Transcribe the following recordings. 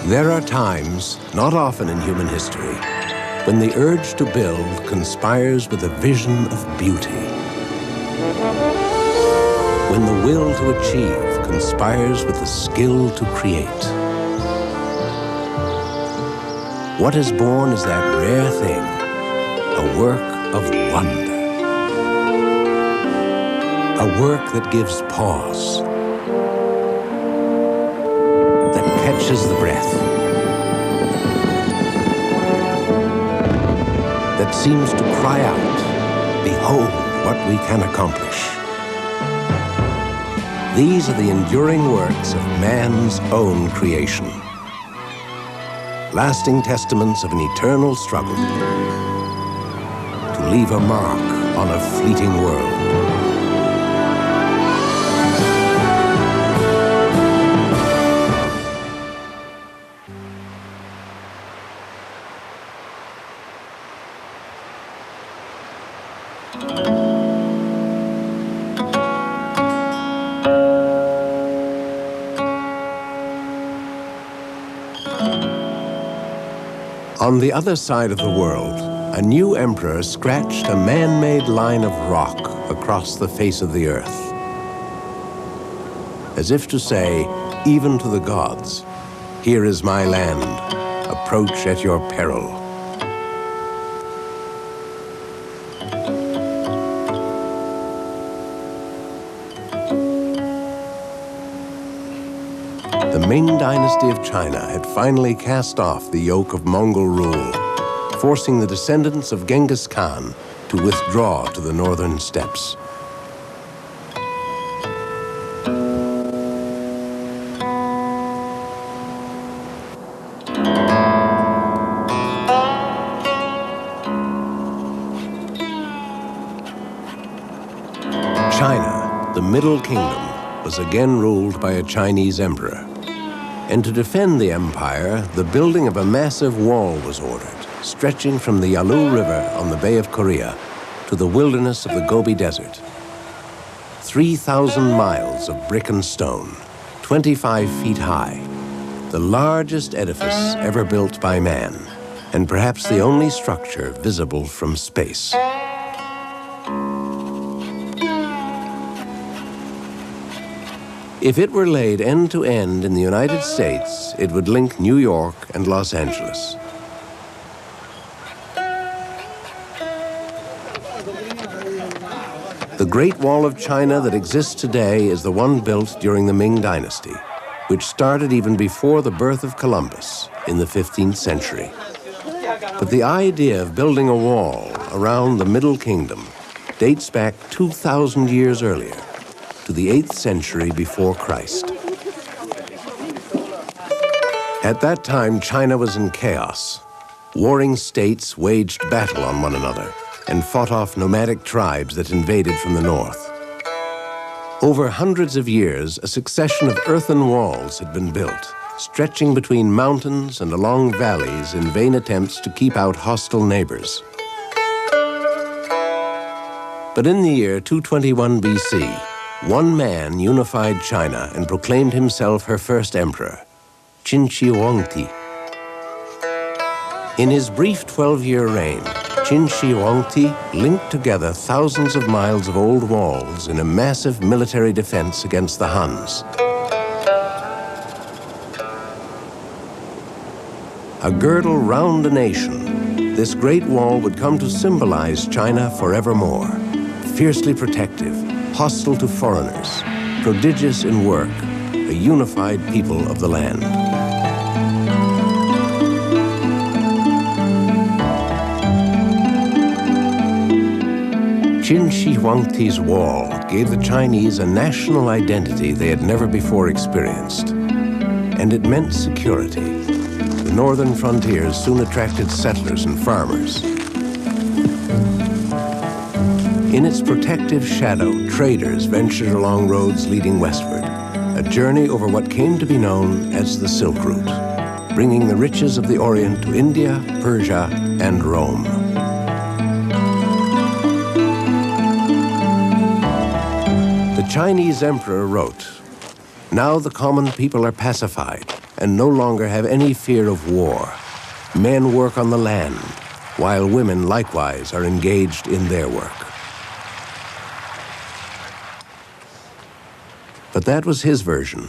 There are times, not often in human history, when the urge to build conspires with a vision of beauty. When the will to achieve conspires with the skill to create. What is born is that rare thing, a work of wonder. A work that gives pause, that catches the breath, that seems to cry out, behold what we can accomplish. These are the enduring works of man's own creation, lasting testaments of an eternal struggle to leave a mark on a fleeting world. On the other side of the world, a new emperor scratched a man-made line of rock across the face of the earth, as if to say, even to the gods, here is my land, approach at your peril. The Ming dynasty of China had finally cast off the yoke of Mongol rule, forcing the descendants of Genghis Khan to withdraw to the northern steppes. China, the Middle Kingdom, was again ruled by a Chinese emperor. And to defend the empire, the building of a massive wall was ordered, stretching from the Yalu River on the Bay of Korea to the wilderness of the Gobi Desert. 3,000 miles of brick and stone, 25 feet high, the largest edifice ever built by man, and perhaps the only structure visible from space. If it were laid end to end in the United States, it would link New York and Los Angeles. The Great Wall of China that exists today is the one built during the Ming Dynasty, which started even before the birth of Columbus in the 15th century. But the idea of building a wall around the Middle Kingdom dates back 2,000 years earlier, to the 8th century before Christ. At that time, China was in chaos. Warring states waged battle on one another and fought off nomadic tribes that invaded from the north. Over hundreds of years, a succession of earthen walls had been built, stretching between mountains and along valleys in vain attempts to keep out hostile neighbors. But in the year 221 BC, one man unified China and proclaimed himself her first emperor, Qin Shi Huangdi. In his brief 12-year reign, Qin Shi Huangdi linked together thousands of miles of old walls in a massive military defense against the Huns. A girdle round a nation, this great wall would come to symbolize China forevermore, fiercely protective, hostile to foreigners, prodigious in work, a unified people of the land. Qin Shi Huangdi's wall gave the Chinese a national identity they had never before experienced, and it meant security. The northern frontiers soon attracted settlers and farmers. In its protective shadow, traders ventured along roads leading westward, a journey over what came to be known as the Silk Route, bringing the riches of the Orient to India, Persia, and Rome. The Chinese emperor wrote, "Now the common people are pacified. and no longer have any fear of war. Men work on the land, while women likewise are engaged in their work. But that was his version.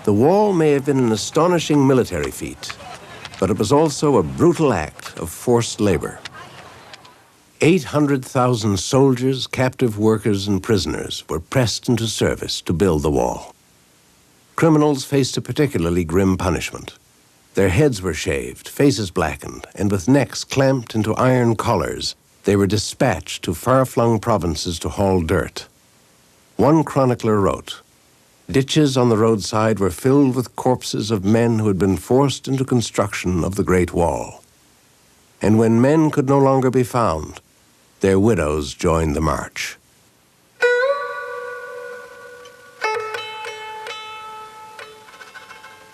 The wall may have been an astonishing military feat, but it was also a brutal act of forced labor. 800,000 soldiers, captive workers, and prisoners were pressed into service to build the wall. Criminals faced a particularly grim punishment. Their heads were shaved, faces blackened, and with necks clamped into iron collars, they were dispatched to far-flung provinces to haul dirt. One chronicler wrote, "Ditches on the roadside were filled with corpses of men who had been forced into construction of the Great Wall. And when men could no longer be found, their widows joined the march."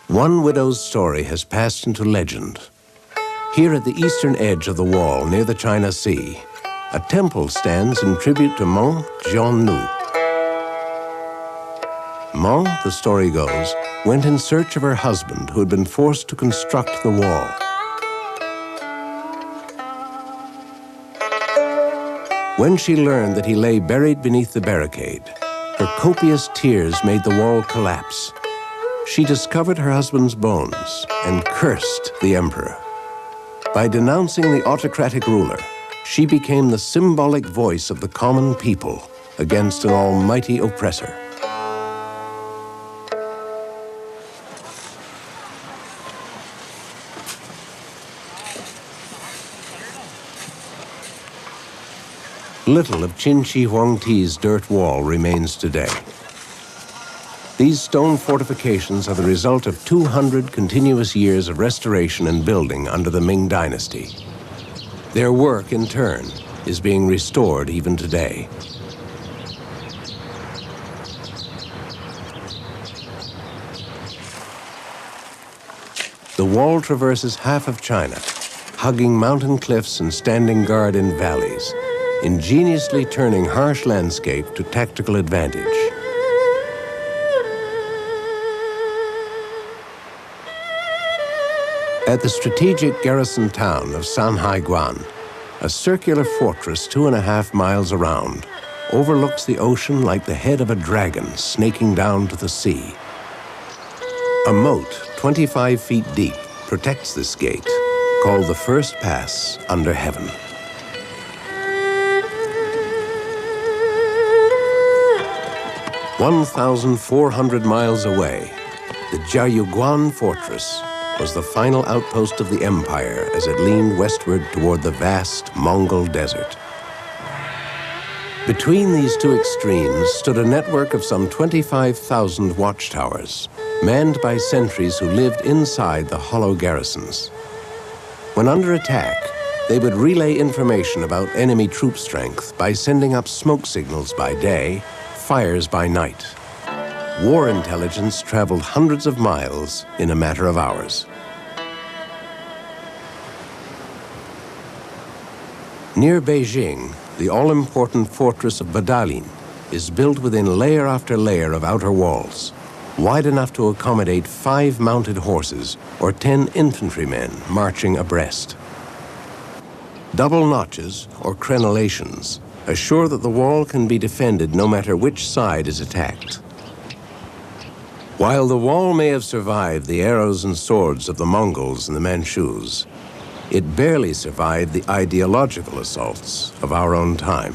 One widow's story has passed into legend. Here at the eastern edge of the wall near the China Sea, a temple stands in tribute to Meng Jiannu. Meng, the story goes, went in search of her husband who had been forced to construct the wall. When she learned that he lay buried beneath the barricade, her copious tears made the wall collapse. She discovered her husband's bones and cursed the emperor. By denouncing the autocratic ruler, she became the symbolic voice of the common people against an almighty oppressor. Little of Qin Shi Huangti's dirt wall remains today. These stone fortifications are the result of 200 continuous years of restoration and building under the Ming Dynasty. Their work, in turn, is being restored even today. The wall traverses half of China, hugging mountain cliffs and standing guard in valleys, ingeniously turning harsh landscape to tactical advantage. At the strategic garrison town of Sanhaiguan, a circular fortress 2.5 miles around overlooks the ocean like the head of a dragon snaking down to the sea. A moat 25 feet deep protects this gate, called the First Pass under heaven. "1,400 miles away, the Jiayuguan Fortress was the final outpost of the empire as it leaned westward toward the vast Mongol desert. Between these two extremes stood a network of some 25,000 watchtowers, manned by sentries who lived inside the hollow garrisons. When under attack, they would relay information about enemy troop strength by sending up smoke signals by day, fires by night. War intelligence traveled hundreds of miles in a matter of hours. Near Beijing, the all-important fortress of Badalin is built within layer after layer of outer walls, wide enough to accommodate 5 mounted horses or 10 infantrymen marching abreast. Double notches, or crenellations, assure that the wall can be defended no matter which side is attacked. While the wall may have survived the arrows and swords of the Mongols and the Manchus, it barely survived the ideological assaults of our own time.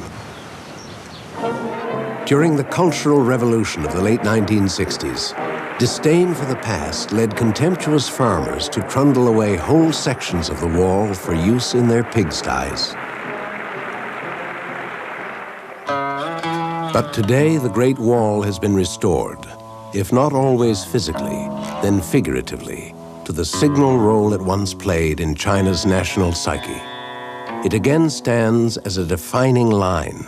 During the Cultural Revolution of the late 1960s, disdain for the past led contemptuous farmers to trundle away whole sections of the wall for use in their pigsties. But today, the Great Wall has been restored, if not always physically, then figuratively, to the signal role it once played in China's national psyche. It again stands as a defining line,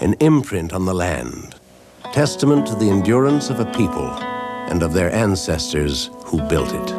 an imprint on the land, testament to the endurance of a people and of their ancestors who built it.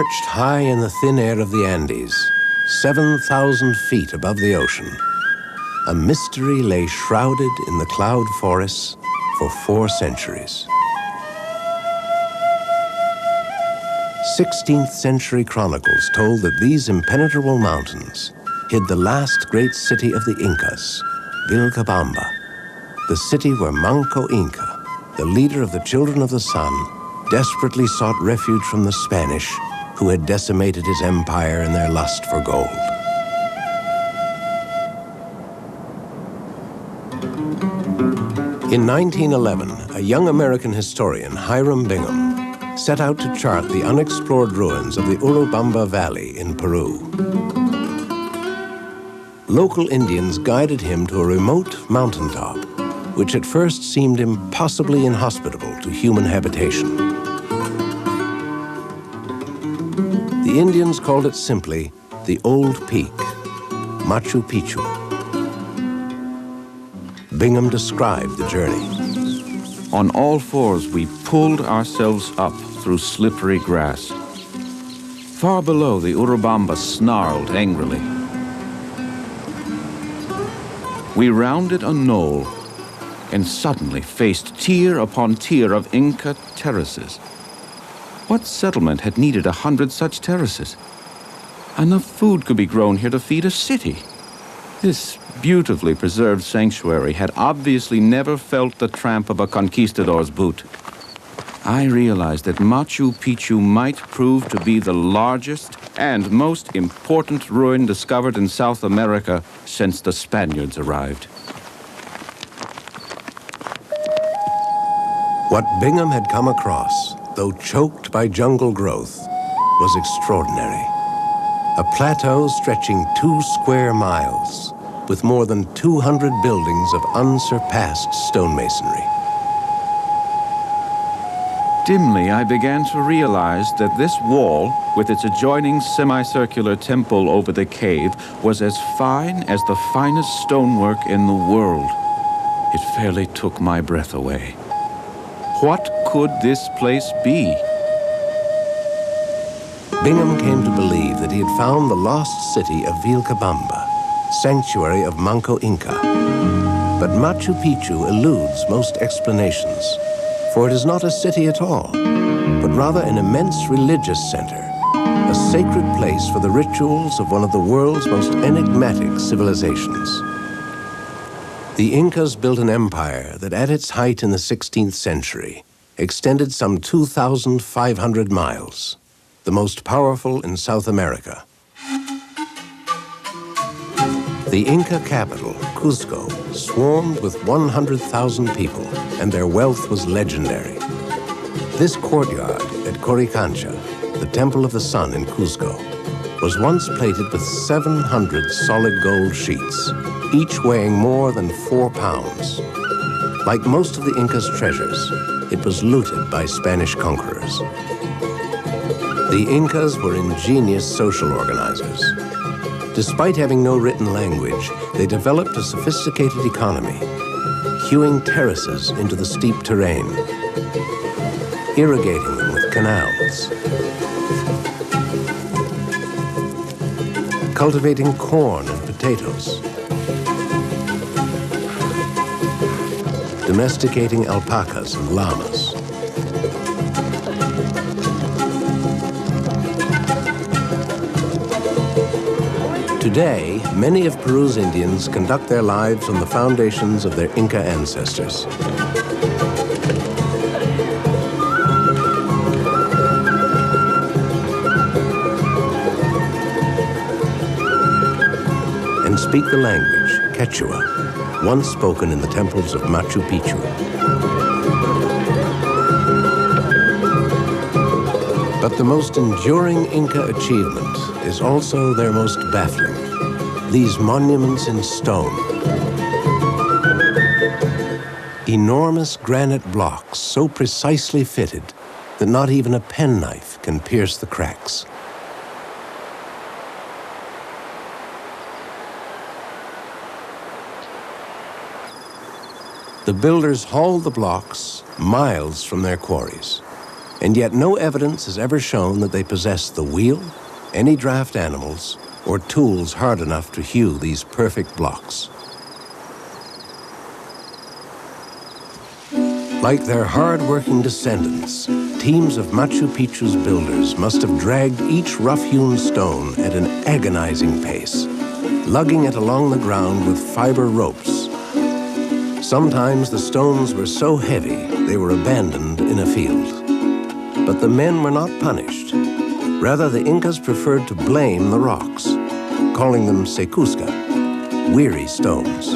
Perched high in the thin air of the Andes, 7,000 feet above the ocean, a mystery lay shrouded in the cloud forests for 4 centuries. 16th century chronicles told that these impenetrable mountains hid the last great city of the Incas, Vilcabamba, the city where Manco Inca, the leader of the Children of the Sun, desperately sought refuge from the Spanish, who had decimated his empire in their lust for gold. In 1911, a young American historian, Hiram Bingham, set out to chart the unexplored ruins of the Urubamba Valley in Peru. Local Indians guided him to a remote mountaintop, which at first seemed impossibly inhospitable to human habitation. The Indians called it simply the Old Peak, Machu Picchu. Bingham described the journey. On all fours, we pulled ourselves up through slippery grass. Far below, the Urubamba snarled angrily. We rounded a knoll and suddenly faced tier upon tier of Inca terraces. What settlement had needed 100 such terraces? Enough food could be grown here to feed a city. This beautifully preserved sanctuary had obviously never felt the tramp of a conquistador's boot. I realized that Machu Picchu might prove to be the largest and most important ruin discovered in South America since the Spaniards arrived. What Bingham had come across, though choked by jungle growth, was extraordinary. A plateau stretching 2 square miles, with more than 200 buildings of unsurpassed stonemasonry. Dimly, I began to realize that this wall, with its adjoining semicircular temple over the cave, was as fine as the finest stonework in the world. It fairly took my breath away. What could this place be? Bingham came to believe that he had found the lost city of Vilcabamba, sanctuary of Manco Inca. But Machu Picchu eludes most explanations, for it is not a city at all, but rather an immense religious center, a sacred place for the rituals of one of the world's most enigmatic civilizations. The Incas built an empire that at its height in the 16th century extended some 2,500 miles, the most powerful in South America. The Inca capital, Cuzco, swarmed with 100,000 people, and their wealth was legendary. This courtyard at Coricancha, the Temple of the Sun in Cuzco, was once plated with 700 solid gold sheets, each weighing more than 4 pounds. Like most of the Incas' treasures, it was looted by Spanish conquerors. The Incas were ingenious social organizers. Despite having no written language, they developed a sophisticated economy, hewing terraces into the steep terrain, irrigating them with canals, cultivating corn and potatoes, domesticating alpacas and llamas. Today, many of Peru's Indians conduct their lives on the foundations of their Inca ancestors. And speak the language, Quechua, once spoken in the temples of Machu Picchu. But the most enduring Inca achievement is also their most baffling. These monuments in stone. Enormous granite blocks so precisely fitted that not even a penknife can pierce the cracks. The builders hauled the blocks miles from their quarries. And yet no evidence has ever shown that they possessed the wheel, any draft animals, or tools hard enough to hew these perfect blocks. Like their hard-working descendants, teams of Machu Picchu's builders must have dragged each rough-hewn stone at an agonizing pace, lugging it along the ground with fiber ropes. Sometimes the stones were so heavy they were abandoned in a field. But the men were not punished. Rather, the Incas preferred to blame the rocks, calling them secusca, weary stones.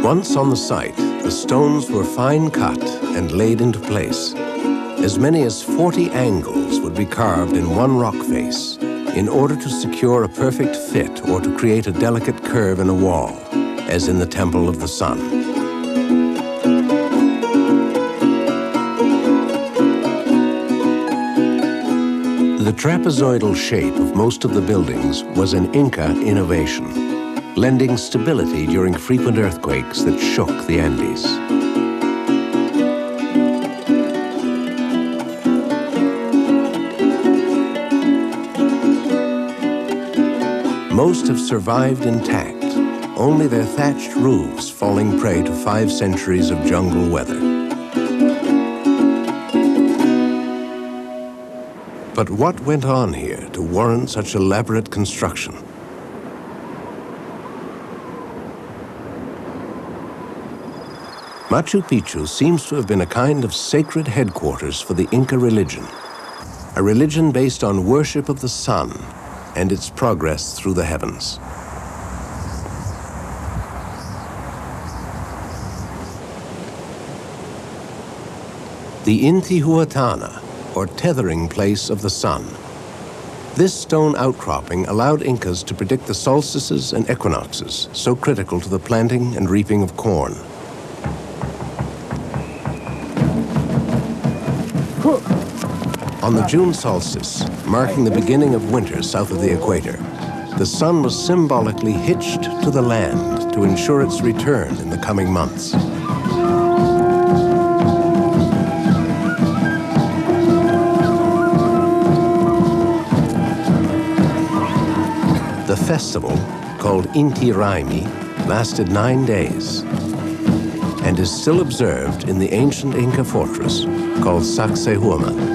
Once on the site, the stones were fine cut and laid into place. As many as 40 angles would be carved in one rock face in order to secure a perfect fit or to create a delicate curve in a wall, as in the Temple of the Sun. The trapezoidal shape of most of the buildings was an Inca innovation, lending stability during frequent earthquakes that shook the Andes. Most have survived intact, only their thatched roofs falling prey to 5 centuries of jungle weather. But what went on here to warrant such elaborate construction? Machu Picchu seems to have been a kind of sacred headquarters for the Inca religion, a religion based on worship of the sun and its progress through the heavens. The Intihuatana, or tethering place of the sun. This stone outcropping allowed Incas to predict the solstices and equinoxes, so critical to the planting and reaping of corn. On the June solstice, marking the beginning of winter south of the equator, the sun was symbolically hitched to the land to ensure its return in the coming months. The festival, called Inti Raymi, lasted 9 days and is still observed in the ancient Inca fortress called Sacsayhuaman.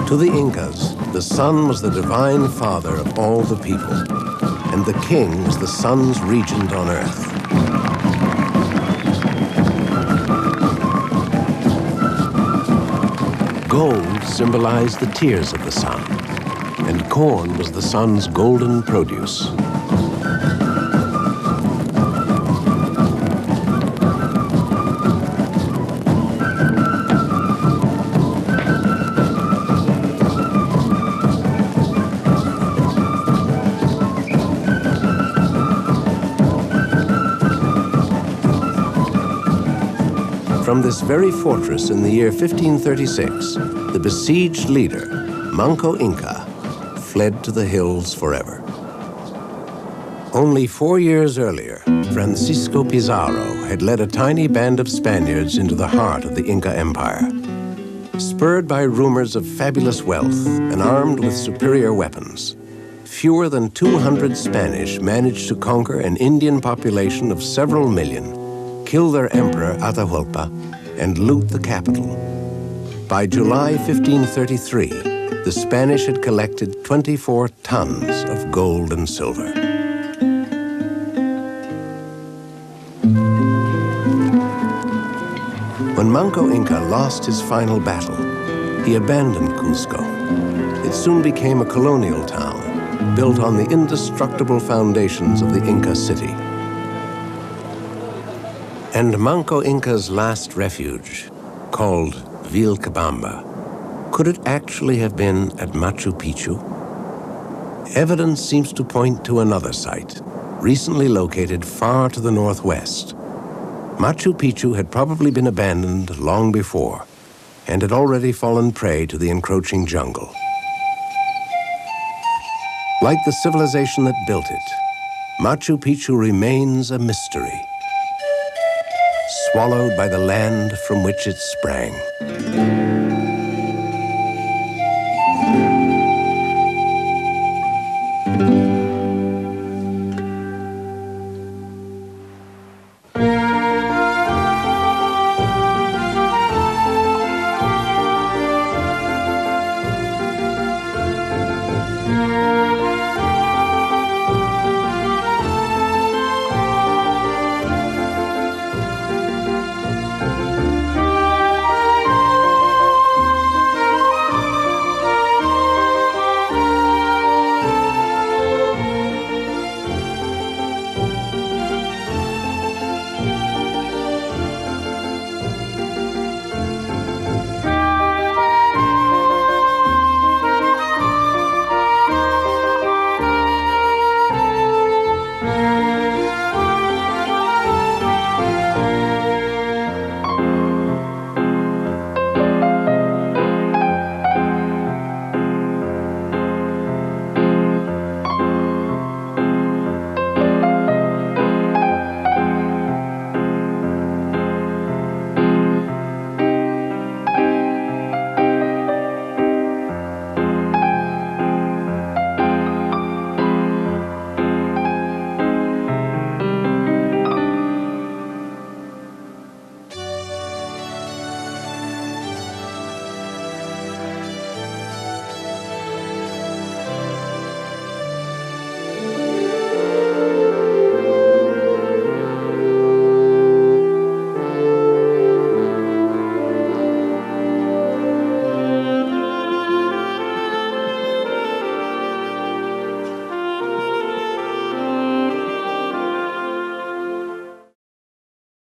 To the Incas, the sun was the divine father of all the people, and the king was the sun's regent on earth. Gold symbolized the tears of the sun, and corn was the sun's golden produce. From this very fortress in the year 1536, the besieged leader, Manco Inca, fled to the hills forever. Only 4 years earlier, Francisco Pizarro had led a tiny band of Spaniards into the heart of the Inca Empire. Spurred by rumors of fabulous wealth and armed with superior weapons, fewer than 200 Spanish managed to conquer an Indian population of several million, kill their emperor Atahualpa, and loot the capital. By July 1533, the Spanish had collected 24 tons of gold and silver. When Manco Inca lost his final battle, he abandoned Cusco. It soon became a colonial town, built on the indestructible foundations of the Inca city. And Manco Inca's last refuge, called Vilcabamba, could it actually have been at Machu Picchu? Evidence seems to point to another site, recently located far to the northwest. Machu Picchu had probably been abandoned long before and had already fallen prey to the encroaching jungle. Like the civilization that built it, Machu Picchu remains a mystery, swallowed by the land from which it sprang.